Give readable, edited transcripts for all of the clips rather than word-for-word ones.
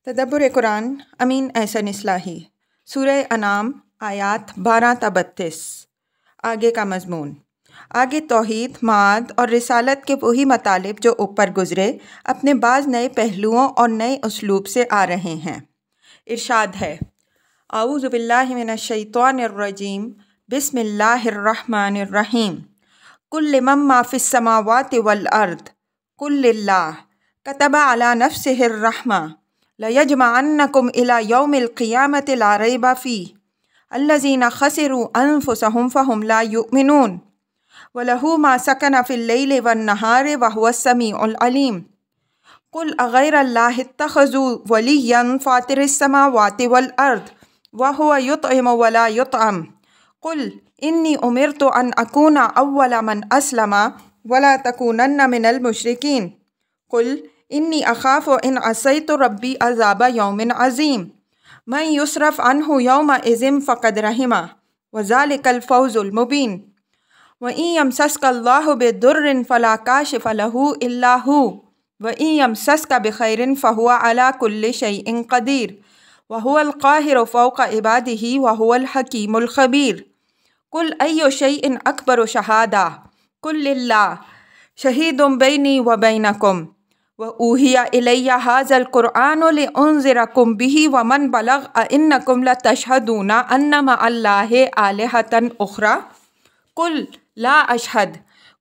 تدبر قرآن امین احسن اصلاحی سورہ انعام آیات 12 تا 32۔ آگے کا مضمون، آگے توحید، معاد اور رسالت کے وہی مطالب جو اوپر گزرے اپنے بعض نئے پہلوؤں اور نئے اسلوب سے آ رہے ہیں۔ ارشاد ہے، اعوذ باللہ من الشیطان الرجیم، بسم اللہ الرحمن الرحیم۔ قل لمن ما فی السماوات والارض قل للہ کتب علی نفسہ الرحمہ لَيَجْمَعَنَّكُمْ إِلَى يَوْمِ الْقِيَامَةِ لَا رَيْبَ فِيهِ الَّذِينَ خَسِرُوا أَنفُسَهُمْ فَهُمْ لَا يُؤْمِنُونَ وَلَهُ مَا سَكَنَ فِي اللَّيْلِ وَالنَّهَارِ وَهُوَ السَّمِيعُ الْعَلِيمُ قُلْ أَغَيْرَ اللَّهِ اتَّخَذُوا وَلِيًّا فَاطِرِ السَّمَاوَاتِ وَالْأَرْضِ وَهُوَ يُطْعِمُ وَلَا يُطْعَمُ قُلْ إِنِّي أُمِرْتُ أَنْ أَكُونَ أَوَّلَ مَنْ أَسْلَمَ وَلَا تَكُونَنَّ مِنَ الْمُشْرِكِينَ قُلْ انی اخاف ان عصیت ربی عذاب یوم عظیم من یصرف عنہ یومئذ فقد رحمہ وذلک الفوز المبین وإن یمسسک اللہ بضر فلا کاشف لہ الا ہو وإن یمسسک بخیر فہو علی کل شیء قدیر وہو القاہر فوق عبادہ وہو الحکیم الخبیر قل ای شیء اکبر شہادہ قل للہ شہید بینی وبینکم وَأُوحِيَ إِلَيَّ هَذَا الْقُرْآنُ لِأُنذِرَكُم بِهِ وَمَن بَلَغَ أَئِنَّكُمْ لَتَشْهَدُونَ أَنَّ مَعَ اللَّهِ آلِهَةً أُخْرَى قُلْ لَا أَشْهَدُ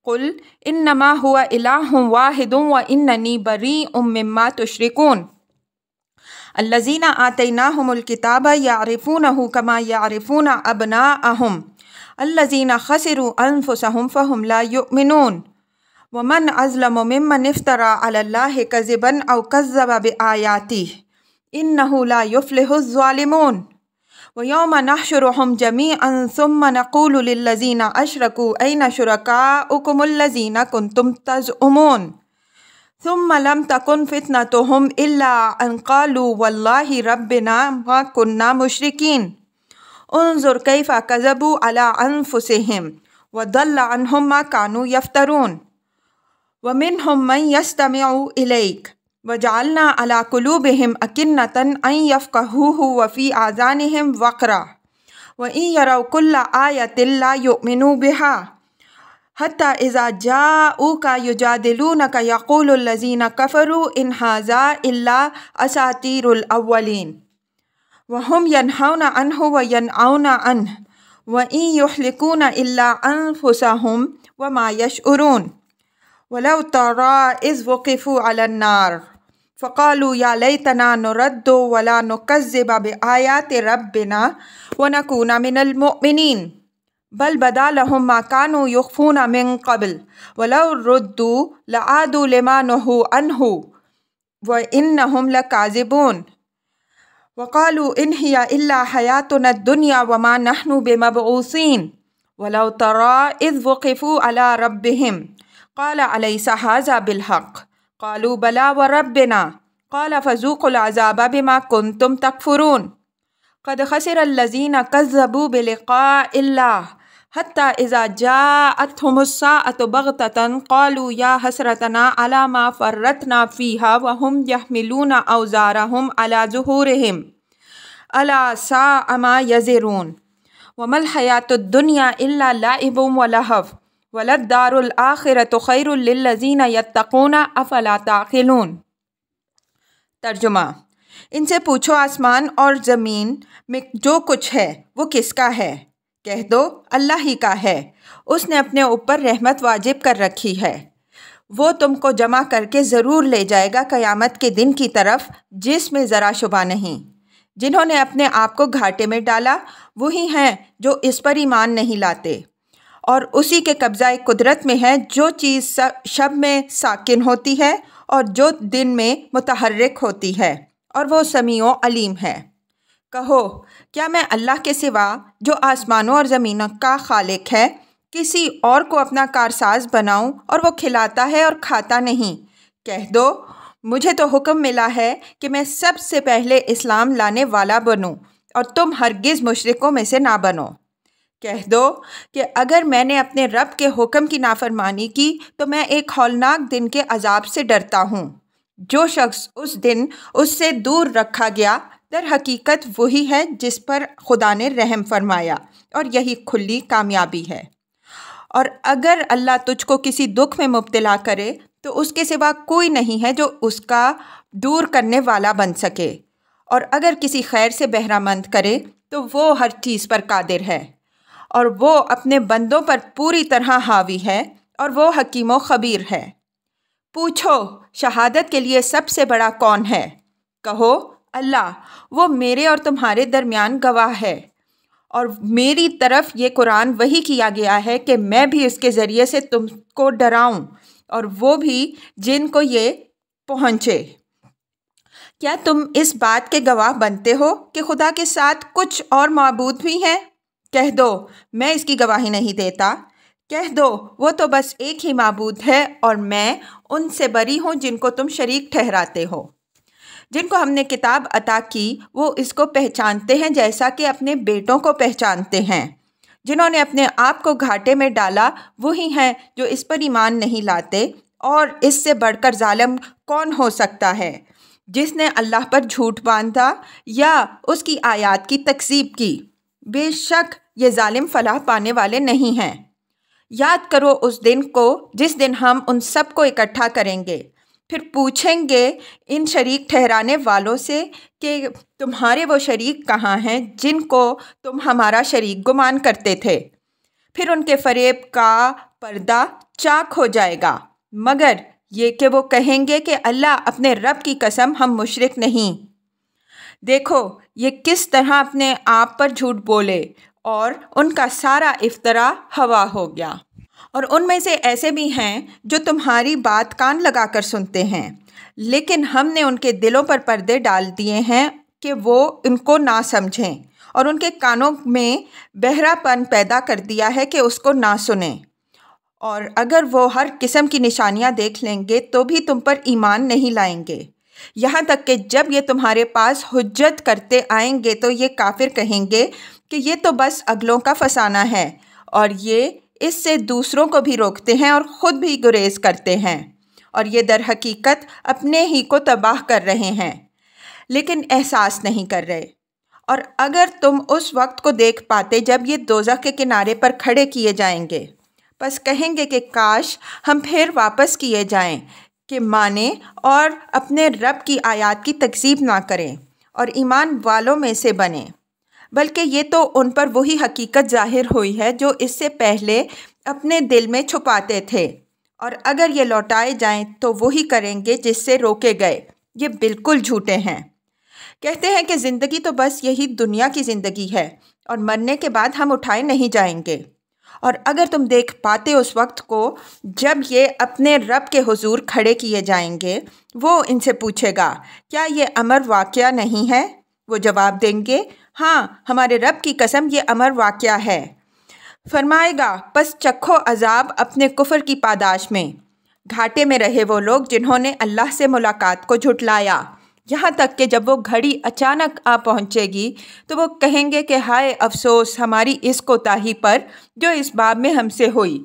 قُلْ إِنَّمَا هُوَ إِلَٰهٌ وَاحِدٌ وَإِنَّنِي بَرِيءٌ مِّمَّا تُشْرِكُونَ الَّذِينَ آتَيْنَاهُمُ الْكِتَابَ يَعْرِفُونَهُ كَمَا يَعْرِفُونَ أَبْنَاءَهُمْ الَّذِينَ خَسِرُوا أَنفُسَهُمْ فَهُمْ لَا يُؤْمِنُونَ ومن أظلم ممن افترى على الله كذبا أو كذب بآياته إنه لا يفلح الظالمون ويوم نحشرهم جميعا ثم نقول للذين أشركوا أين شركاؤكم الذين كنتم تزعمون ثم لم تكن فتنتهم إلا أن قالوا والله ربنا ما كنا مشركين انظر كيف كذبوا على أنفسهم وضل عنهم ما كانوا يفترون وَمِنْهُمْ مَنْ يَسْتَمِعُ إِلَيْكَ وَجَعَلْنَا عَلَى قُلُوبِهِمْ أَكِنَّةً أَنْ يَفْقَهُوهُ وَفِي آذَانِهِمْ وَقْرًا وَإِنْ يَرَوْا كُلَّ آيَةٍ لَا يُؤْمِنُوا بِهَا حَتَّى إِذَا جَاءُوكَ يُجَادِلُونَكَ يَقُولُ الَّذِينَ كَفَرُوا إِنْ هَذَا إِلَّا أَسَاطِيرُ الْأَوَّلِينَ وَهُمْ يَنْهَوْنَ عَنْهُ وَيَنْأَوْنَ عَنْهُ وَإِنْ يُهْلِكُونَ إِلَّا أَنفُسَهُمْ وَمَا يَشْعُرُونَ وَلَوْ تَرَىٰ إِذْ وُقِفُوا عَلَى النَّارِ فَقَالُوا يَا لَيْتَنَا نُرَدُّ وَلَا نُكَذِّبَ بِآيَاتِ رَبِّنَا وَنَكُونَ مِنَ الْمُؤْمِنِينَ بَلْ بَدَا لَهُم مَّا كَانُوا يُخْفُونَ مِن قَبْلُ وَلَوْ رُدُّوا لَعَادُوا لِمَا نُهُوا عَنْهُ وَإِنَّهُمْ لَكَاذِبُونَ وَقَالُوا إِنْ هِيَ إِلَّا حَيَاتُنَا الدُّنْيَا وَمَا نَحْنُ بِمَبْعُوثِينَ وَلَوْ تَرَىٰ إِذْ وُقِفُوا عَلَىٰ رَبِّهِمْ قال أليس هذا بالحق قالوا بلى وربنا قال فذوقوا العذاب بما كنتم تكفرون قد خسر الذين كذبوا بلقاء الله حتى إذا جاءتهم الساعة بغتة قالوا يا حسرتنا على ما فرطنا فيها وهم يحملون أوزارهم على ظهورهم ألا ساء ما يزرون وما الحياة الدنيا إلا لعب ولهو وَلَلدَّارُ الْآخِرَةُ خَيْرٌ لِلَّذِينَ يَتَّقُونَ أَفَلَا تَعْقِلُونَ۔ ترجمہ، ان سے پوچھو آسمان اور زمین میں جو کچھ ہے وہ کس کا ہے؟ کہہ دو اللہ ہی کا ہے، اس نے اپنے اوپر رحمت واجب کر رکھی ہے۔ وہ تم کو جمع کر کے ضرور لے جائے گا قیامت کے دن کی طرف جس میں ذرا شبہ نہیں۔ جنہوں نے اپنے آپ کو گھاٹے میں ڈالا وہی ہیں جو اس پر ایمان نہیں لاتے، اور اسی کے قبضہ قدرت میں ہے جو چیز شب میں ساکن ہوتی ہے اور جو دن میں متحرک ہوتی ہے، اور وہ سمیع و علیم ہے۔ کہو کیا میں اللہ کے سوا جو آسمانوں اور زمینوں کا خالق ہے کسی اور کو اپنا کارساز بناؤں اور وہ کھلاتا ہے اور کھاتا نہیں؟ کہہ دو مجھے تو حکم ملا ہے کہ میں سب سے پہلے اسلام لانے والا بنوں اور تم ہرگز مشرکوں میں سے نہ بنو۔ کہہ دو کہ اگر میں نے اپنے رب کے حکم کی نافرمانی کی تو میں ایک ہولناک دن کے عذاب سے ڈرتا ہوں جو شخص اس دن اس سے دور رکھا گیا در حقیقت وہی ہے جس پر خدا نے رحم فرمایا، اور یہی کھلی کامیابی ہے۔ اور اگر اللہ تجھ کو کسی دکھ میں مبتلا کرے تو اس کے سوا کوئی نہیں ہے جو اس کا دور کرنے والا بن سکے، اور اگر کسی خیر سے بہرہ مند کرے تو وہ ہر چیز پر قادر ہے، اور وہ اپنے بندوں پر پوری طرح حاوی ہے، اور وہ حکیم و خبیر ہے۔ پوچھو شہادت کے لیے سب سے بڑا کون ہے؟ کہو اللہ، وہ میرے اور تمہارے درمیان گواہ ہے، اور میری طرف یہ قرآن وحی کیا گیا ہے کہ میں بھی اس کے ذریعے سے تم کو ڈراؤں، اور وہ بھی جن کو یہ پہنچے۔ کیا تم اس بات کے گواہ بنتے ہو کہ خدا کے ساتھ کچھ اور معبود بھی ہیں؟ کہہ دو میں اس کی گواہی نہیں دیتا۔ کہہ دو وہ تو بس ایک ہی معبود ہے، اور میں ان سے بری ہوں جن کو تم شریک ٹھہراتے ہو۔ جن کو ہم نے کتاب عطا کی وہ اس کو پہچانتے ہیں جیسا کہ اپنے بیٹوں کو پہچانتے ہیں۔ جنہوں نے اپنے آپ کو گھاٹے میں ڈالا وہی ہیں جو اس پر ایمان نہیں لاتے، اور اس سے بڑھ کر ظالم کون ہو سکتا ہے جس نے اللہ پر جھوٹ باندھا یا اس کی آیات کی تکذیب کی۔ بے شک یہ ظالم فلاح پانے والے نہیں ہیں۔ یاد کرو اس دن کو جس دن ہم ان سب کو اکٹھا کریں گے، پھر پوچھیں گے ان شریک ٹھہرانے والوں سے کہ تمہارے وہ شریک کہاں ہیں جن کو تم ہمارا شریک گمان کرتے تھے۔ پھر ان کے فریب کا پردہ چاک ہو جائے گا، مگر یہ کہ وہ کہیں گے کہ اللہ اپنے رب کی قسم ہم مشرک نہیں۔ دیکھو یہ کس طرح اپنے آپ پر جھوٹ بولے، اور ان کا سارا افطرا ہوا ہو گیا۔ اور ان میں سے ایسے بھی ہیں جو تمہاری بات کان لگا کر سنتے ہیں، لیکن ہم نے ان کے دلوں پر پردے ڈال دیے ہیں کہ وہ ان کو نہ سمجھیں، اور ان کے کانوں میں بہرا پن پیدا کر دیا ہے کہ اس کو نہ سنیں۔ اور اگر وہ ہر قسم کی نشانیاں دیکھ لیں گے تو بھی تم پر ایمان نہیں لائیں گے، یہاں تک کہ جب یہ تمہارے پاس حجت کرتے آئیں گے تو یہ کافر کہیں گے کہ یہ تو بس اگلوں کا فسانہ ہے، اور یہ اس سے دوسروں کو بھی روکتے ہیں اور خود بھی گریز کرتے ہیں، اور یہ در حقیقت اپنے ہی کو تباہ کر رہے ہیں لیکن احساس نہیں کر رہے۔ اور اگر تم اس وقت کو دیکھ پاتے جب یہ دوزخ کے کنارے پر کھڑے کیے جائیں گے، بس کہیں گے کہ کاش ہم پھر واپس کیے جائیں کہ مانیں اور اپنے رب کی آیات کی تکذیب نہ کریں اور ایمان والوں میں سے بنیں۔ بلکہ یہ تو ان پر وہی حقیقت ظاہر ہوئی ہے جو اس سے پہلے اپنے دل میں چھپاتے تھے، اور اگر یہ لوٹائے جائیں تو وہی کریں گے جس سے روکے گئے۔ یہ بالکل جھوٹے ہیں۔ کہتے ہیں کہ زندگی تو بس یہی دنیا کی زندگی ہے، اور مرنے کے بعد ہم اٹھائے نہیں جائیں گے۔ اور اگر تم دیکھ پاتے اس وقت کو جب یہ اپنے رب کے حضور کھڑے کیے جائیں گے، وہ ان سے پوچھے گا کیا یہ امر واقعہ نہیں ہے؟ وہ جواب دیں گے ہاں ہمارے رب کی قسم یہ امر واقعہ ہے۔ فرمائے گا پس چکھو عذاب اپنے کفر کی پاداش میں۔ گھاٹے میں رہے وہ لوگ جنہوں نے اللہ سے ملاقات کو جھٹلایا، یہاں تک کہ جب وہ گھڑی اچانک آ پہنچے گی تو وہ کہیں گے کہ ہائے افسوس ہماری اس کوتاہی پر جو اس باب میں ہم سے ہوئی،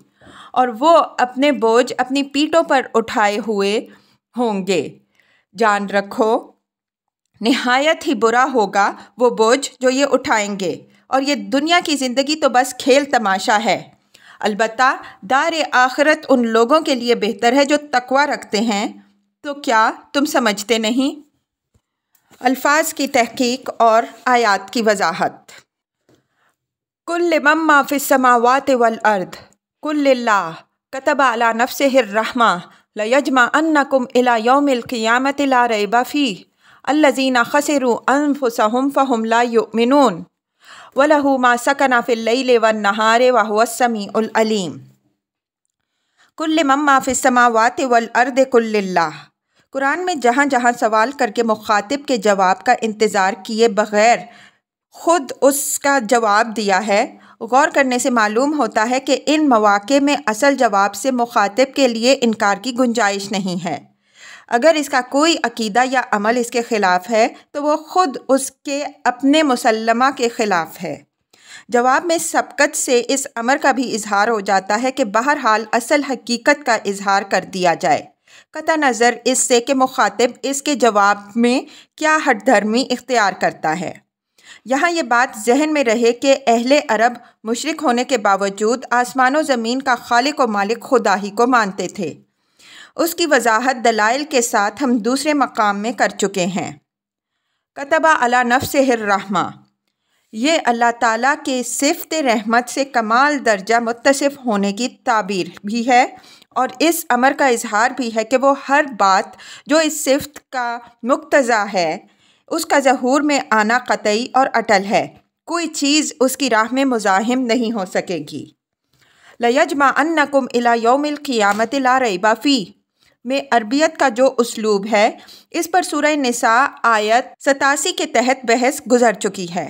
اور وہ اپنے بوجھ اپنی پیٹھوں پر اٹھائے ہوئے ہوں گے۔ جان رکھو نہایت ہی برا ہوگا وہ بوجھ جو یہ اٹھائیں گے، اور یہ دنیا کی زندگی تو بس کھیل تماشا ہے۔ البتہ دار آخرت ان لوگوں کے لیے بہتر ہے جو تقوی رکھتے ہیں۔ تو کیا تم سمجھتے نہیں؟ الفاظ کی تحقیق اور آیات کی وضاحت۔ کل من ما فی السماوات والارض کل اللہ کتب علی نفسہ الرحمہ لیجمعنکم الی یوم القیامۃ لا ریب فیہ الذین خسروا انفسهم فهم لا یؤمنون وَلَهُ مَا سَكَنَ فِي اللَّيْلِ وَالنَّهَارِ وَهُوَ السَّمِيعُ الْعَلِيمُ۔ کل من ما فی السماوات والارض کل اللہ۔ قرآن میں جہاں جہاں سوال کر کے مخاطب کے جواب کا انتظار کیے بغیر خود اس کا جواب دیا ہے، غور کرنے سے معلوم ہوتا ہے کہ ان مواقع میں اصل جواب سے مخاطب کے لیے انکار کی گنجائش نہیں ہے۔ اگر اس کا کوئی عقیدہ یا عمل اس کے خلاف ہے تو وہ خود اس کے اپنے مسلمہ کے خلاف ہے۔ جواب میں سبقت سے اس امر کا بھی اظہار ہو جاتا ہے کہ بہرحال اصل حقیقت کا اظہار کر دیا جائے، قطع نظر اس سے کہ مخاطب اس کے جواب میں کیا ہٹ دھرمی اختیار کرتا ہے۔ یہاں یہ بات ذہن میں رہے کہ اہل عرب مشرک ہونے کے باوجود آسمان و زمین کا خالق و مالک خدا ہی کو مانتے تھے۔ اس کی وضاحت دلائل کے ساتھ ہم دوسرے مقام میں کر چکے ہیں۔ کتب علی نفسہ الرحمہ، یہ اللہ تعالیٰ کے صفت رحمت سے کمال درجہ متصف ہونے کی تعبیر بھی ہے، اور اس امر کا اظہار بھی ہے کہ وہ ہر بات جو اس صفت کا مقتضا ہے اس کا ظہور میں آنا قطعی اور اٹل ہے، کوئی چیز اس کی راہ میں مزاحم نہیں ہو سکے گی۔ لَيَجْمَعَنَّكُمْ إِلَى يَوْمِ الْقِيَامَةِ لَا رَيْبَ فِيهِ میں عربیت کا جو اسلوب ہے، اس پر سورہ نساء آیت 87 کے تحت بحث گزر چکی ہے۔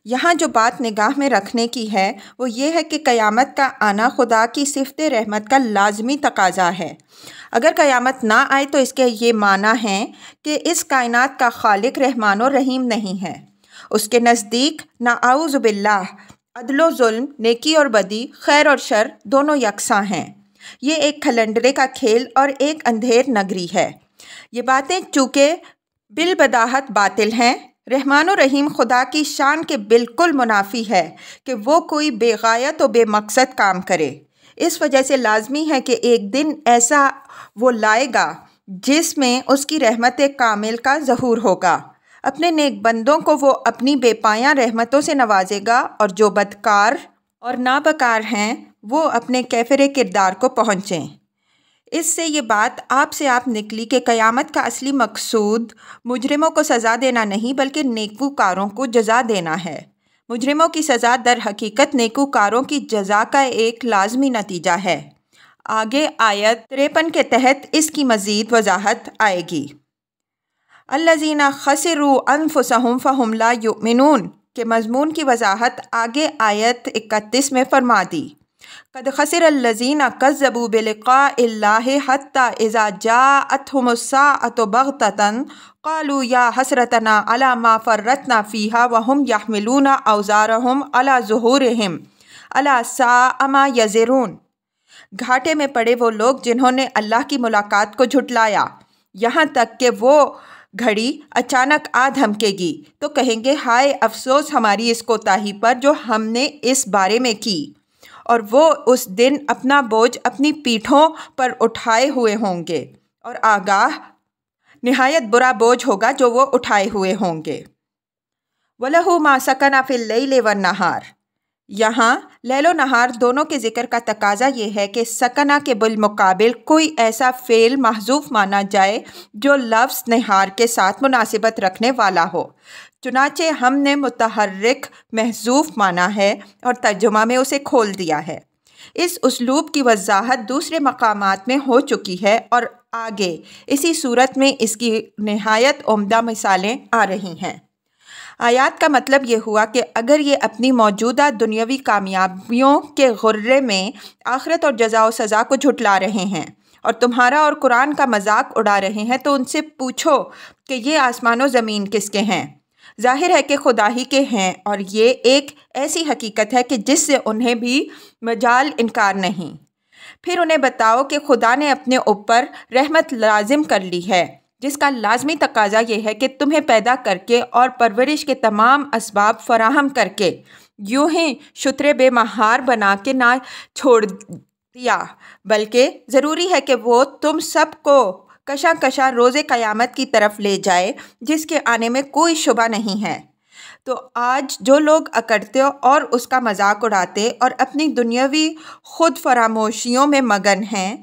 یہاں جو بات نگاہ میں رکھنے کی ہے وہ یہ ہے کہ قیامت کا آنا خدا کی صفت رحمت کا لازمی تقاضا ہے۔ اگر قیامت نہ آئے تو اس کے یہ معنی ہے کہ اس کائنات کا خالق رحمان و رحیم نہیں ہے۔ اس کے نزدیک نعوذ باللہ عدل و ظلم، نیکی اور بدی، خیر اور شر دونوں یکساں ہیں۔ یہ ایک کھلنڈرے کا کھیل اور ایک اندھیر نگری ہے۔ یہ باتیں چونکہ بالبداہت باطل ہیں، رحمان و رحیم خدا کی شان کے بالکل منافی ہے کہ وہ کوئی بے غایت و بے مقصد کام کرے۔ اس وجہ سے لازمی ہے کہ ایک دن ایسا وہ لائے گا جس میں اس کی رحمت کامل کا ظہور ہوگا۔ اپنے نیک بندوں کو وہ اپنی بے پایاں رحمتوں سے نوازے گا، اور جو بدکار اور نابکار ہیں وہ اپنے کیفر کردار کو پہنچیں۔ اس سے یہ بات آپ سے آپ نکلی کہ قیامت کا اصلی مقصود مجرموں کو سزا دینا نہیں بلکہ نیکوکاروں کو جزا دینا ہے۔ مجرموں کی سزا در حقیقت نیکوکاروں کی جزا کا ایک لازمی نتیجہ ہے۔ آگے آیت 53 کے تحت اس کی مزید وضاحت آئے گی۔ الذین خسروا انفسہم فہم لا یؤمنون کے مضمون کی وضاحت آگے آیت 31 میں فرما دی۔ قد خسر الذین کذبوا بلقاء اللہ حتی اذا جاءتہم الساعۃ بغتۃ قالوا یا حسرتنا علی ما فرطنا فیہا وہم یحملون اوزارہم علی ظہورہم الا ساء ما یزرون۔ گھاٹے میں پڑے وہ لوگ جنہوں نے اللہ کی ملاقات کو جھٹلایا، یہاں تک کہ وہ گھڑی اچانک آ دھمکے گی تو کہیں گے ہائے افسوس ہماری اس کوتاہی پر جو ہم نے اس بارے میں کی، اور وہ اس دن اپنا بوجھ اپنی پیٹھوں پر اٹھائے ہوئے ہوں گے، اور آگاہ نہایت برا بوجھ ہوگا جو وہ اٹھائے ہوئے ہوں گے۔ وَلَهُ مَا سَكَنَ فِي اللَّيْلِ وَالنَّهَارِ، یہاں لیل و نہار دونوں کے ذکر کا تقاضا یہ ہے کہ سکنہ کے بالمقابل کوئی ایسا فعل محذوف مانا جائے جو لفظ نہار کے ساتھ مناسبت رکھنے والا ہو، چنانچہ ہم نے متحرک محذوف مانا ہے اور ترجمہ میں اسے کھول دیا ہے۔ اس اسلوب کی وضاحت دوسرے مقامات میں ہو چکی ہے، اور آگے اسی صورت میں اس کی نہایت عمدہ مثالیں آ رہی ہیں۔ آیات کا مطلب یہ ہوا کہ اگر یہ اپنی موجودہ دنیاوی کامیابیوں کے غرے میں آخرت اور جزا و سزا کو جھٹلا رہے ہیں اور تمہارا اور قرآن کا مذاق اڑا رہے ہیں تو ان سے پوچھو کہ یہ آسمان و زمین کس کے ہیں؟ ظاہر ہے کہ خدا ہی کے ہیں، اور یہ ایک ایسی حقیقت ہے کہ جس سے انہیں بھی مجال انکار نہیں۔ پھر انہیں بتاؤ کہ خدا نے اپنے اوپر رحمت لازم کر لی ہے، جس کا لازمی تقاضا یہ ہے کہ تمہیں پیدا کر کے اور پرورش کے تمام اسباب فراہم کر کے یوں ہی شترے بے مہار بنا کے نہ چھوڑ دیا، بلکہ ضروری ہے کہ وہ تم سب کو کشاں کشاں روز قیامت کی طرف لے جائے جس کے آنے میں کوئی شبہ نہیں ہے۔ تو آج جو لوگ اکڑتے اور اس کا مذاق اڑاتے اور اپنی دنیاوی خود فراموشیوں میں مگن ہیں،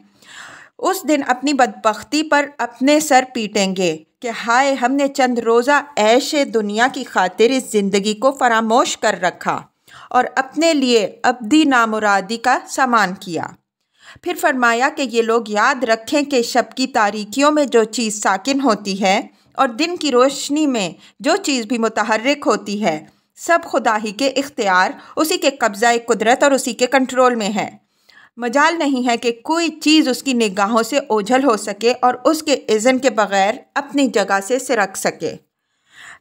اس دن اپنی بدبختی پر اپنے سر پیٹیں گے کہ ہائے ہم نے چند روزہ عیش دنیا کی خاطر اس زندگی کو فراموش کر رکھا اور اپنے لیے ابدی نامرادی کا سامان کیا۔ پھر فرمایا کہ یہ لوگ یاد رکھیں کہ شب کی تاریکیوں میں جو چیز ساکن ہوتی ہے اور دن کی روشنی میں جو چیز بھی متحرک ہوتی ہے، سب خدا ہی کے اختیار، اسی کے قبضہ قدرت اور اسی کے کنٹرول میں ہے۔ مجال نہیں ہے کہ کوئی چیز اس کی نگاہوں سے اوجھل ہو سکے اور اس کے اذن کے بغیر اپنی جگہ سے سرک سکے۔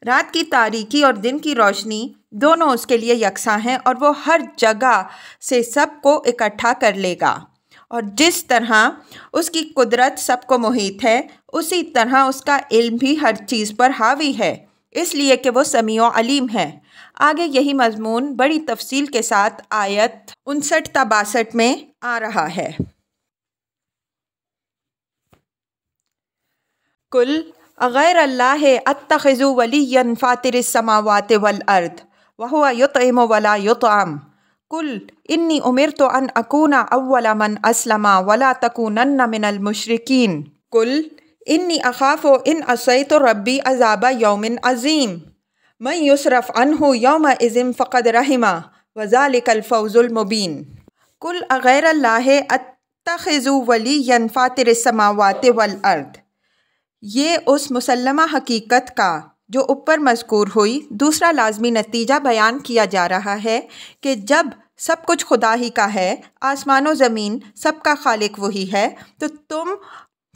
رات کی تاریکی اور دن کی روشنی دونوں اس کے لیے یکساں ہیں، اور وہ ہر جگہ سے سب کو اکٹھا کر لے گا، اور جس طرح اس کی قدرت سب کو محیط ہے اسی طرح اس کا علم بھی ہر چیز پر حاوی ہے، اس لیے کہ وہ سمیع و علیم ہے۔ آگے یہی مضمون بڑی تفصیل کے ساتھ آیت 59 تا 62 میں آ رہا ہے۔ قل اغیر اللہ اتخذ ولیا فاطر السماوات والارض وہو یطعم ولا یطعم قل انی امرت ان اکون اول من اسلم ولا تکونن من المشرکین قل انی اخاف ان عصیت ربی عذاب یوم عظیم من یصرف عنہ یومئذ فقد رحمہ وذلک الفوز المبین۔ قل اغیر اللہ اتخذ ولیا فاطر السماوات والارض، یہ اس مسلمہ حقیقت کا جو اوپر مذکور ہوئی دوسرا لازمی نتیجہ بیان کیا جا رہا ہے کہ جب سب کچھ خدا ہی کا ہے، آسمان و زمین سب کا خالق وہی ہے، تو تم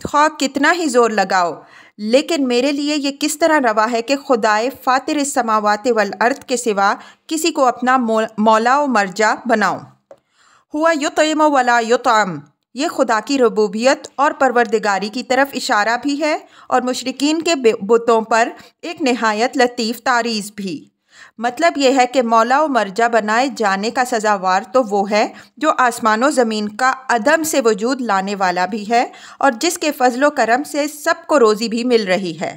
خواہ کتنا ہی زور لگاؤ لیکن میرے لیے یہ کس طرح روا ہے کہ خدائے فاطر السماوات والارض کے سوا کسی کو اپنا مولا و مرجع بناؤں۔ ہوا یطعم ولا یطعم، یہ خدا کی ربوبیت اور پروردگاری کی طرف اشارہ بھی ہے اور مشرکین کے بتوں پر ایک نہایت لطیف تعریض بھی۔ مطلب یہ ہے کہ مولا و مرجع بنائے جانے کا سزاوار تو وہ ہے جو آسمان و زمین کا عدم سے وجود لانے والا بھی ہے اور جس کے فضل و کرم سے سب کو روزی بھی مل رہی ہے،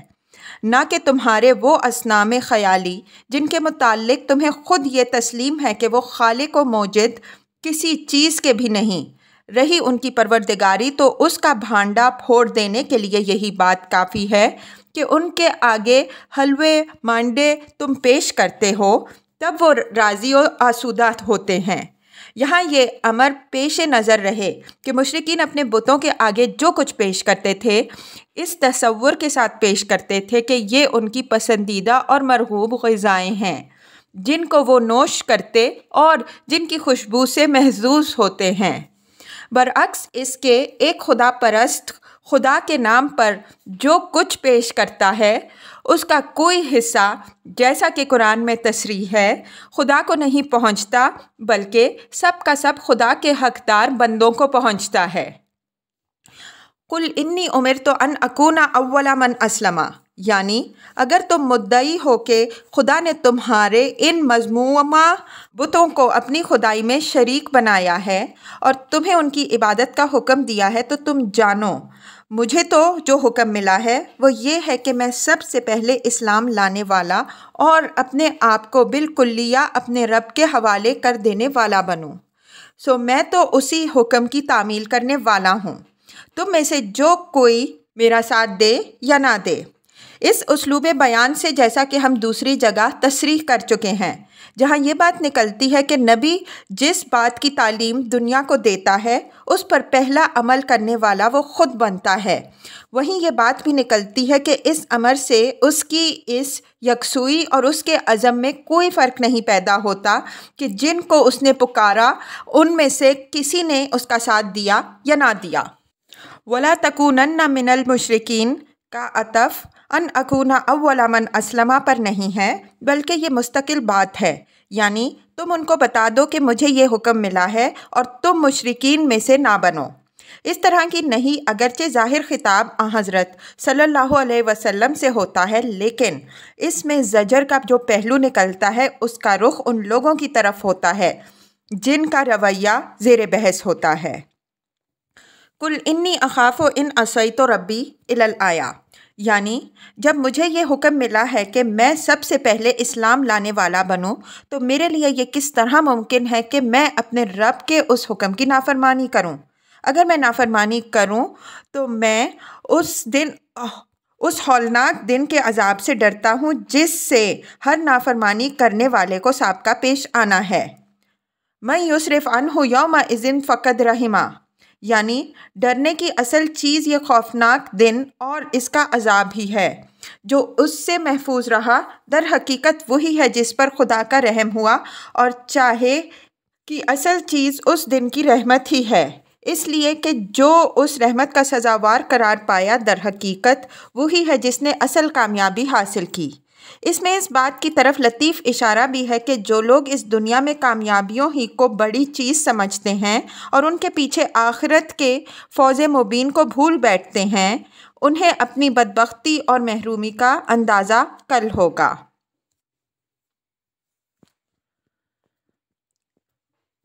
نہ کہ تمہارے وہ اصنام خیالی جن کے متعلق تمہیں خود یہ تسلیم ہے کہ وہ خالق و موجد کسی چیز کے بھی نہیں۔ رہی ان کی پروردگاری تو اس کا بھانڈا پھوڑ دینے کے لیے یہی بات کافی ہے کہ ان کے آگے حلوے مانڈے تم پیش کرتے ہو، تب وہ راضی و آسودہ ہوتے ہیں۔ یہاں یہ امر پیش نظر رہے کہ مشرکین اپنے بتوں کے آگے جو کچھ پیش کرتے تھے اس تصور کے ساتھ پیش کرتے تھے کہ یہ ان کی پسندیدہ اور مرغوب غذائیں ہیں جن کو وہ نوش کرتے اور جن کی خوشبو سے محظوظ ہوتے ہیں۔ برعکس اس کے ایک خدا پرست خدا کے نام پر جو کچھ پیش کرتا ہے اس کا کوئی حصہ، جیسا کہ قرآن میں تصریح ہے، خدا کو نہیں پہنچتا بلکہ سب کا سب خدا کے حقدار بندوں کو پہنچتا ہے۔ قل انی امرت ان اکون اول من اسلم، یعنی اگر تم مدعی ہو کہ خدا نے تمہارے ان مذمومہ بتوں کو اپنی خدائی میں شریک بنایا ہے اور تمہیں ان کی عبادت کا حکم دیا ہے تو تم جانو مجھے تو جو حکم ملا ہے وہ یہ ہے کہ میں سب سے پہلے اسلام لانے والا اور اپنے آپ کو بالکلیہ اپنے رب کے حوالے کر دینے والا بنوں، سو میں تو اسی حکم کی تعمیل کرنے والا ہوں، تم میں سے جو کوئی میرا ساتھ دے یا نہ دے۔ اس اسلوب بیان سے جیسا کہ ہم دوسری جگہ تصریح کر چکے ہیں، جہاں یہ بات نکلتی ہے کہ نبی جس بات کی تعلیم دنیا کو دیتا ہے اس پر پہلا عمل کرنے والا وہ خود بنتا ہے، وہیں یہ بات بھی نکلتی ہے کہ اس امر سے اس کی اس یکسوئی اور اس کے عزم میں کوئی فرق نہیں پیدا ہوتا کہ جن کو اس نے پکارا ان میں سے کسی نے اس کا ساتھ دیا یا نہ دیا۔ وَلَا تَكُونَنَّ مِنَ الْمُشْرِكِينَ کا عطف ان اکون اول من اسلم پر نہیں ہے بلکہ یہ مستقل بات ہے، یعنی تم ان کو بتا دو کہ مجھے یہ حکم ملا ہے اور تم مشرکین میں سے نہ بنو۔ اس طرح کی نہیں اگرچہ ظاہر خطاب حضرت صلی اللہ علیہ وسلم سے ہوتا ہے لیکن اس میں زجر کا جو پہلو نکلتا ہے اس کا رخ ان لوگوں کی طرف ہوتا ہے جن کا رویہ زیر بحث ہوتا ہے۔ قل انی اخاف ان عصیت ربی الی الآیہ، یعنی جب مجھے یہ حکم ملا ہے کہ میں سب سے پہلے اسلام لانے والا بنوں تو میرے لیے یہ کس طرح ممکن ہے کہ میں اپنے رب کے اس حکم کی نافرمانی کروں؟ اگر میں نافرمانی کروں تو میں اس ہولناک دن کے عذاب سے ڈرتا ہوں جس سے ہر نافرمانی کرنے والے کو سابقہ پیش آنا ہے۔ من یصرف عنہ یومئذ فقد رحمہ، یعنی ڈرنے کی اصل چیز یہ خوفناک دن اور اس کا عذاب ہی ہے، جو اس سے محفوظ رہا در حقیقت وہی ہے جس پر خدا کا رحم ہوا، اور چاہے کہ اصل چیز اس دن کی رحمت ہی ہے، اس لیے کہ جو اس رحمت کا سزاوار قرار پایا در حقیقت وہی ہے جس نے اصل کامیابی حاصل کی۔ اس میں اس بات کی طرف لطیف اشارہ بھی ہے کہ جو لوگ اس دنیا میں کامیابیوں ہی کو بڑی چیز سمجھتے ہیں اور ان کے پیچھے آخرت کے فوز مبین کو بھول بیٹھتے ہیں، انہیں اپنی بدبختی اور محرومی کا اندازہ کل ہوگا۔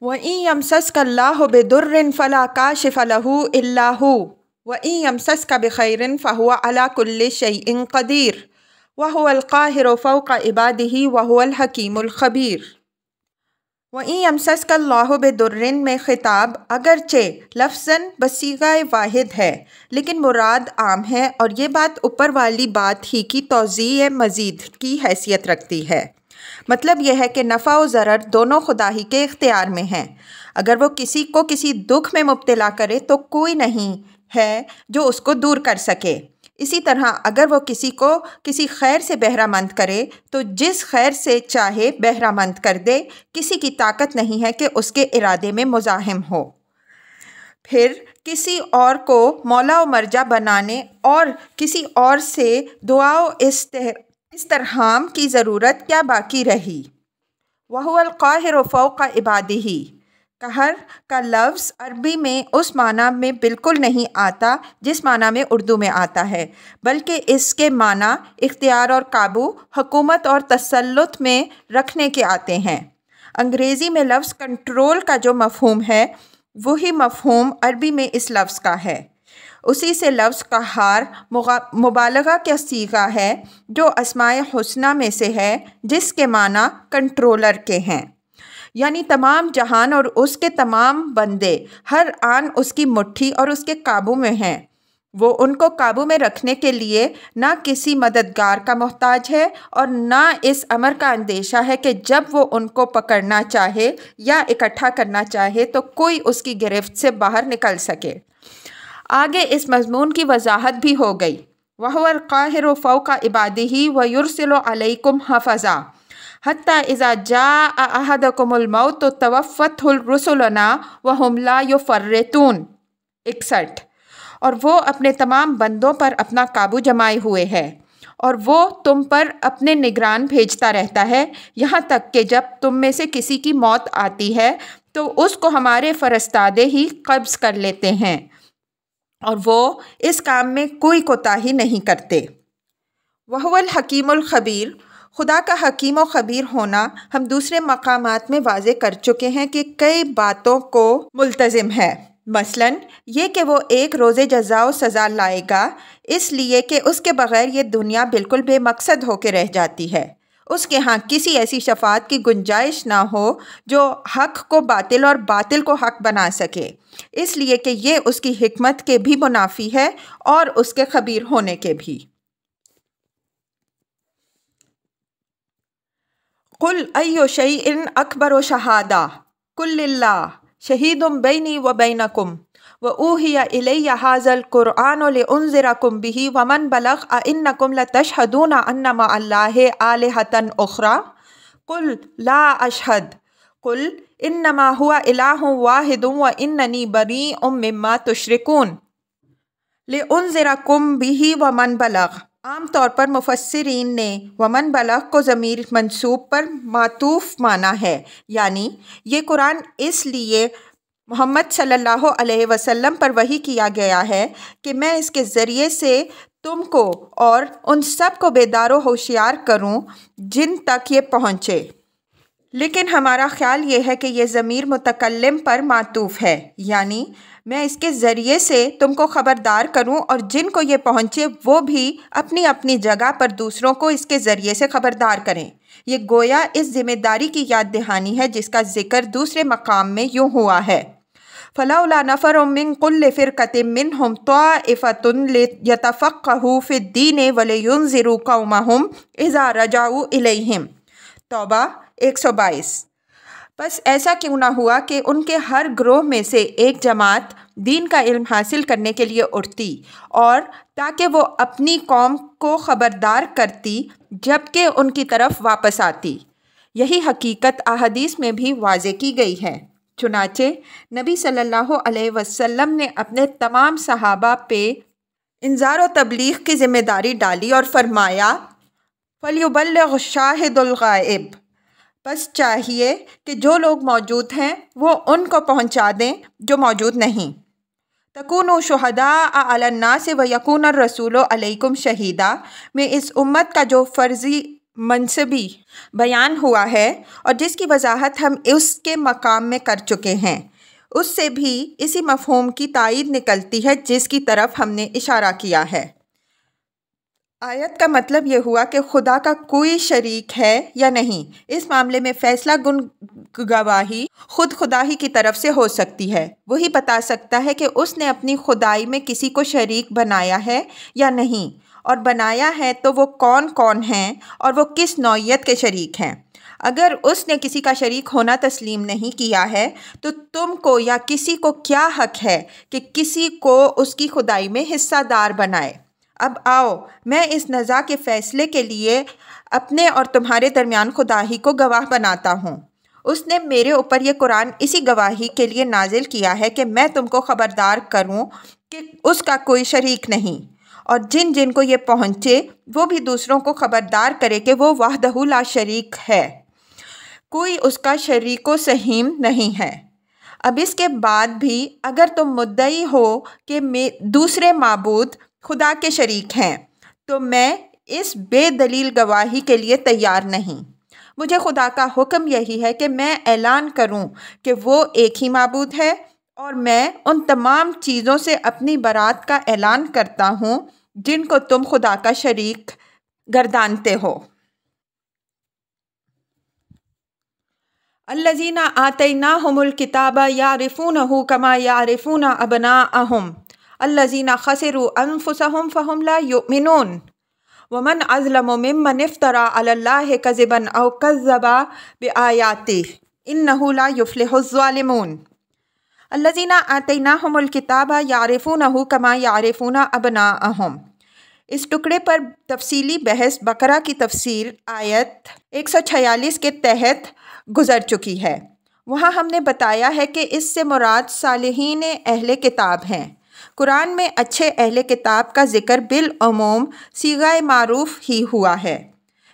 وَإِن يَمْسَسْكَ اللَّهُ بِضُرٍّ فَلَا كَاشِفَ لَهُ إِلَّا هُوَ وَإِن يَمْسَسْكَ بِخَيْرٍ فَهُوَ عَلَى كُلِّ شَيْءٍ قَدِيرٌ وَهُوَ الْقَاهِرُ فَوْقَ عِبَادِهِ وَهُوَ الْحَكِيمُ الْخَبِيرُ۔ وَإِن يَمْسَسْكَ اللَّهُ بِضُرٍّ میں خطاب اگرچہ لفظاً بصیغہ واحد ہے لیکن مراد عام ہے، اور یہ بات اوپر والی بات ہی کی توضیح مزید کی حیثیت رکھتی ہے۔ مطلب یہ ہے کہ نفع و ضرر دونوں خدا ہی کے اختیار میں ہیں۔ اگر وہ کسی کو کسی دکھ میں مبتلا کرے تو کوئی نہیں ہے جو اس کو دور کر سکے۔ اسی طرح اگر وہ کسی کو کسی خیر سے بہرہ مند کرے تو جس خیر سے چاہے بہرہ مند کر دے، کسی کی طاقت نہیں ہے کہ اس کے ارادے میں مزاحم ہو۔ پھر کسی اور کو مولا و مرجع بنانے اور کسی اور سے دعا و استرحام کی ضرورت کیا باقی رہی۔ وَهُوَ الْقَاهِرُ فَوْقَ عِبَادِهِ قہر کا لفظ عربی میں اس معنی میں بالکل نہیں آتا جس معنی میں اردو میں آتا ہے، بلکہ اس کے معنی اختیار اور قابو، حکومت اور تسلط میں رکھنے کے آتے ہیں۔ انگریزی میں لفظ کنٹرول کا جو مفہوم ہے وہی مفہوم عربی میں اس لفظ کا ہے۔ اسی سے لفظ قہار مبالغہ کا صیغہ ہے جو اسماء حسنیٰ میں سے ہے، جس کے معنی کنٹرولر کے ہیں، یعنی تمام جہان اور اس کے تمام بندے ہر آن اس کی مٹھی اور اس کے قابو میں ہیں۔ وہ ان کو قابو میں رکھنے کے لیے نہ کسی مددگار کا محتاج ہے اور نہ اس امر کا اندیشہ ہے کہ جب وہ ان کو پکڑنا چاہے یا اکٹھا کرنا چاہے تو کوئی اس کی گرفت سے باہر نکل سکے۔ آگے اس مضمون کی وضاحت بھی ہو گئی۔ وَهُوَ الْقَاهِرُ فَوْقَ عِبَادِهِ وَيُرْسِلُ عَلَيْكُمْ حَفَظًا حَتَّى إِذَا جَاءَ أَحَدَكُمُ الْمَوْتُ تَوَفَّتْهُ رُسُلُنَا وَهُمْ لَا يُفَرِّطُونَ 61۔ اور وہ اپنے تمام بندوں پر اپنا قابو جمائے ہوئے ہے، اور وہ تم پر اپنے نگران بھیجتا رہتا ہے یہاں تک کہ جب تم میں سے کسی کی موت آتی ہے تو اس کو ہمارے فرستادے ہی قبض کر لیتے ہیں، اور وہ اس کام میں کوئی کوتاہی نہیں کرتے۔ وَهُوَ الْحَكِيمُ الْخَبِيرُ خدا کا حکیم و خبیر ہونا ہم دوسرے مقامات میں واضح کر چکے ہیں کہ کئی باتوں کو ملتزم ہے، مثلاً یہ کہ وہ ایک روز جزا و سزا لائے گا، اس لیے کہ اس کے بغیر یہ دنیا بالکل بے مقصد ہو کے رہ جاتی ہے۔ اس کے ہاں کسی ایسی شفاعت کی گنجائش نہ ہو جو حق کو باطل اور باطل کو حق بنا سکے، اس لیے کہ یہ اس کی حکمت کے بھی منافی ہے اور اس کے خبیر ہونے کے بھی۔ قُلْ أَيُّ شَيْءٍ أَكْبَرُ شَهَادَةً قُلِ اللَّهُ شَهِيدٌ بَيْنِي وَبَيْنَكُمْ وَأُوحِيَ إِلَيَّ هَٰذَا الْقُرْآنُ لِأُنذِرَكُم بِهِ وَمَن بَلَغَ أَئِنَّكُمْ لَتَشْهَدُونَ أَنَّ مَعَ اللَّهِ آلِهَةً أُخْرَىٰ قُلْ لَا أَشْهَدُ قُلْ إِنَّمَا هُوَ إِلَٰهٌ وَاحِدٌ وَإِنَّنِي بَرِيءٌ مِّمَّا تُشْرِكُونَ۔ لِأُنذِرَكُم بِهِ وَمَن بَلَغَ عام طور پر مفسرین نے ومن بلغ کو ضمیر منصوب پر معطوف مانا ہے، یعنی یہ قرآن اس لیے محمد صلی اللہ علیہ وسلم پر وحی کیا گیا ہے کہ میں اس کے ذریعے سے تم کو اور ان سب کو بیدار و ہوشیار کروں جن تک یہ پہنچے۔ لیکن ہمارا خیال یہ ہے کہ یہ ضمیر متکلم پر معطوف ہے، یعنی میں اس کے ذریعے سے تم کو خبردار کروں اور جن کو یہ پہنچے وہ بھی اپنی اپنی جگہ پر دوسروں کو اس کے ذریعے سے خبردار کریں۔ یہ گویا اس ذمہ داری کی یاد دہانی ہے جس کا ذکر دوسرے مقام میں یوں ہوا ہے، فَلَوْلَا نَفَرٌ مِّن كُلِّ فِرْقَةٍ مِّنْهُمْ طَائِفَةٌ لِيَتَفَقَّهُوا فِي الدِّينِ وَلِيُنذِرُوا قَوْمَهُمْ إِذَا رَجَعُوا إِلَيْهِمْ توبہ 122۔ بس ایسا کیوں نہ ہوا کہ ان کے ہر گروہ میں سے ایک جماعت دین کا علم حاصل کرنے کے لیے اٹھتی اور تاکہ وہ اپنی قوم کو خبردار کرتی جبکہ ان کی طرف واپس آتی۔ یہی حقیقت احادیث میں بھی واضح کی گئی ہے۔ چنانچہ نبی صلی اللہ علیہ وسلم نے اپنے تمام صحابہ پہ انذار و تبلیغ کی ذمہ داری ڈالی اور فرمایا فَلْيُبَلِّغْ الشَّاهِدُ الْغَائِبَ، بس چاہیے کہ جو لوگ موجود ہیں وہ ان کو پہنچا دیں جو موجود نہیں۔ تَكُونُوا شُهَدَاءَ عَلَى النَّاسِ وَيَكُونَ الرَّسُولُ عَلَيْكُمْ شَهِيدًا میں اس امت کا جو فرضی منصبی بیان ہوا ہے اور جس کی وضاحت ہم اس کے مقام میں کر چکے ہیں، اس سے بھی اسی مفہوم کی تائید نکلتی ہے جس کی طرف ہم نے اشارہ کیا ہے۔ آیت کا مطلب یہ ہوا کہ خدا کا کوئی شریک ہے یا نہیں، اس معاملے میں فیصلہ کن گواہی خود خدا ہی کی طرف سے ہو سکتی ہے۔ وہی بتا سکتا ہے کہ اس نے اپنی خدائی میں کسی کو شریک بنایا ہے یا نہیں، اور بنایا ہے تو وہ کون کون ہیں اور وہ کس نوعیت کے شریک ہیں۔ اگر اس نے کسی کا شریک ہونا تسلیم نہیں کیا ہے تو تم کو یا کسی کو کیا حق ہے کہ کسی کو اس کی خدائی میں حصہ دار بنائے؟ اب آؤ میں اس نزاع کے فیصلے کے لیے اپنے اور تمہارے درمیان خدا ہی کو گواہ بناتا ہوں۔ اس نے میرے اوپر یہ قرآن اسی گواہی کے لیے نازل کیا ہے کہ میں تم کو خبردار کروں کہ اس کا کوئی شریک نہیں، اور جن جن کو یہ پہنچے وہ بھی دوسروں کو خبردار کرے کہ وہ وحدہ لا شریک ہے، کوئی اس کا شریک و سہیم نہیں ہے۔ اب اس کے بعد بھی اگر تم مدعی ہو کہ دوسرے معبود خدا کے شریک ہیں تو میں اس بے دلیل گواہی کے لیے تیار نہیں۔ مجھے خدا کا حکم یہی ہے کہ میں اعلان کروں کہ وہ ایک ہی معبود ہے، اور میں ان تمام چیزوں سے اپنی برات کا اعلان کرتا ہوں جن کو تم خدا کا شریک گردانتے ہو۔ الذین آتیناہم الکتاب یعرفونہ کما یعرفون ابناءہم الذین خسروا انفسہم فہم لا یؤمنون ومن اظلم ممن افتری علی اللہ کذبا او کذب بآیاتہ انہ لا یفلح الظالمون۔ الذین آتیناہم الکتاب یعرفونہ کما یعرفون ابناءہم، اس ٹکڑے پر تفصیلی بحث بقرہ کی تفسیر آیت 146 کے تحت گزر چکی ہے۔ وہاں ہم نے بتایا ہے کہ اس سے مراد صالحین اہل کتاب ہیں۔ قرآن میں اچھے اہل کتاب کا ذکر بالعموم صیغہ معروف ہی ہوا ہے۔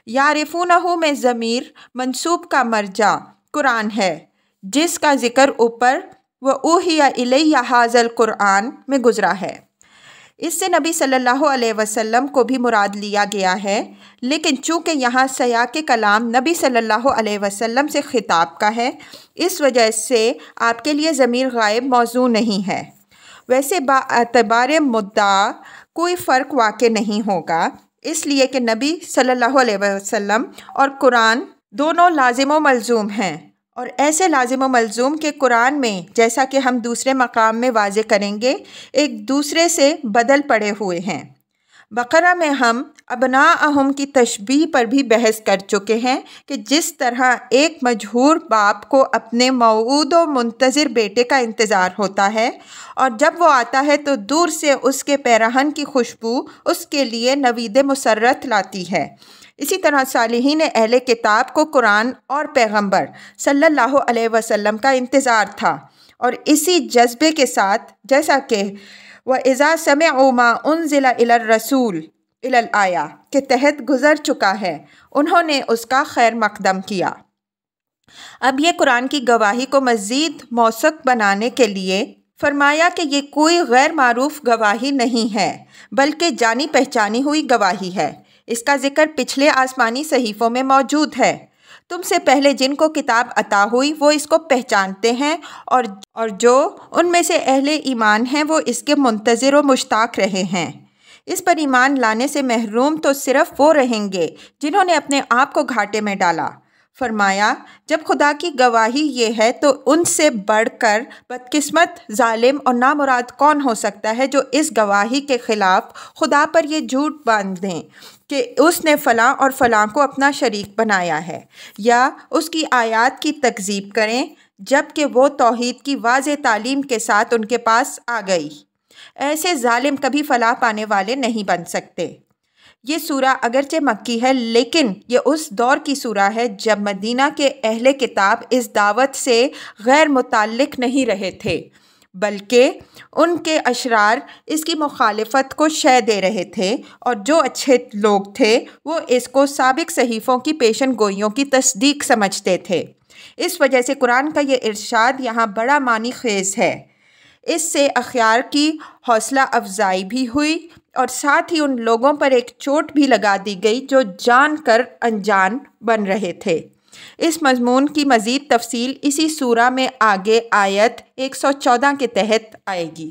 یعرفونہ میں ضمیر منصوب کا مرجع قرآن ہے، جس کا ذکر اوپر وَأُوحِیَ إِلَیَّ ھَٰذَا الْقُرْآنَ میں گزرا ہے۔ اس سے نبی صلی اللہ علیہ وسلم کو بھی مراد لیا گیا ہے، لیکن چونکہ یہاں سیاق کلام نبی صلی اللہ علیہ وسلم سے خطاب کا ہے، اس وجہ سے آپ کے لیے ضمیر غائب موضوع نہیں ہے۔ ویسے باعتبار مدعا کوئی فرق واقع نہیں ہوگا، اس لیے کہ نبی صلی اللہ علیہ وسلم اور قرآن دونوں لازم و ملزوم ہیں، اور ایسے لازم و ملزوم کے قرآن میں، جیسا کہ ہم دوسرے مقام میں واضح کریں گے، ایک دوسرے سے بدل پڑے ہوئے ہیں۔ بقرہ میں ہم ابناءہم کی تشبیہ پر بھی بحث کر چکے ہیں کہ جس طرح ایک مجہور باپ کو اپنے موعود و منتظر بیٹے کا انتظار ہوتا ہے، اور جب وہ آتا ہے تو دور سے اس کے پیرہن کی خوشبو اس کے لیے نوید مسرت لاتی ہے، اسی طرح صالحین اہل کتاب کو قرآن اور پیغمبر صلی اللہ علیہ وسلم کا انتظار تھا، اور اسی جذبے کے ساتھ جیسا کہ وَإِذَا سَمِعُوا مَا أُنزِلَ إِلَى الرَّسُولِ إِلَى الْآيَةِ کے تحت گزر چکا ہے، انہوں نے اس کا خیر مقدم کیا۔ اب یہ قرآن کی گواہی کو مزید موثق بنانے کے لیے فرمایا کہ یہ کوئی غیر معروف گواہی نہیں ہے بلکہ جانی پہچانی ہوئی گواہی ہے۔ اس کا ذکر پچھلے آسمانی صحیفوں میں موجود ہے۔ تم سے پہلے جن کو کتاب عطا ہوئی وہ اس کو پہچانتے ہیں، اور جو ان میں سے اہل ایمان ہیں وہ اس کے منتظر و مشتاق رہے ہیں۔ اس پر ایمان لانے سے محروم تو صرف وہ رہیں گے جنہوں نے اپنے آپ کو گھاٹے میں ڈالا۔ فرمایا جب خدا کی گواہی یہ ہے تو ان سے بڑھ کر بدقسمت، ظالم اور نامراد کون ہو سکتا ہے جو اس گواہی کے خلاف خدا پر یہ جھوٹ باندھ دیں کہ اس نے فلاں اور فلاں کو اپنا شریک بنایا ہے، یا اس کی آیات کی تکذیب کریں جب کہ وہ توحید کی واضح تعلیم کے ساتھ ان کے پاس آ گئی۔ ایسے ظالم کبھی فلاح پانے والے نہیں بن سکتے۔ یہ سورہ اگرچہ مکی ہے لیکن یہ اس دور کی سورہ ہے جب مدینہ کے اہل کتاب اس دعوت سے غیر متعلق نہیں رہے تھے، بلکہ ان کے اشرار اس کی مخالفت کو شے دے رہے تھے، اور جو اچھے لوگ تھے وہ اس کو سابق صحیفوں کی پیشن گوئیوں کی تصدیق سمجھتے تھے۔ اس وجہ سے قرآن کا یہ ارشاد یہاں بڑا معنی خیز ہے۔ اس سے اخیار کی حوصلہ افزائی بھی ہوئی اور ساتھ ہی ان لوگوں پر ایک چوٹ بھی لگا دی گئی جو جان کر انجان بن رہے تھے۔ اس مضمون کی مزید تفصیل اسی سورہ میں آگے آیت 114 کے تحت آئے گی۔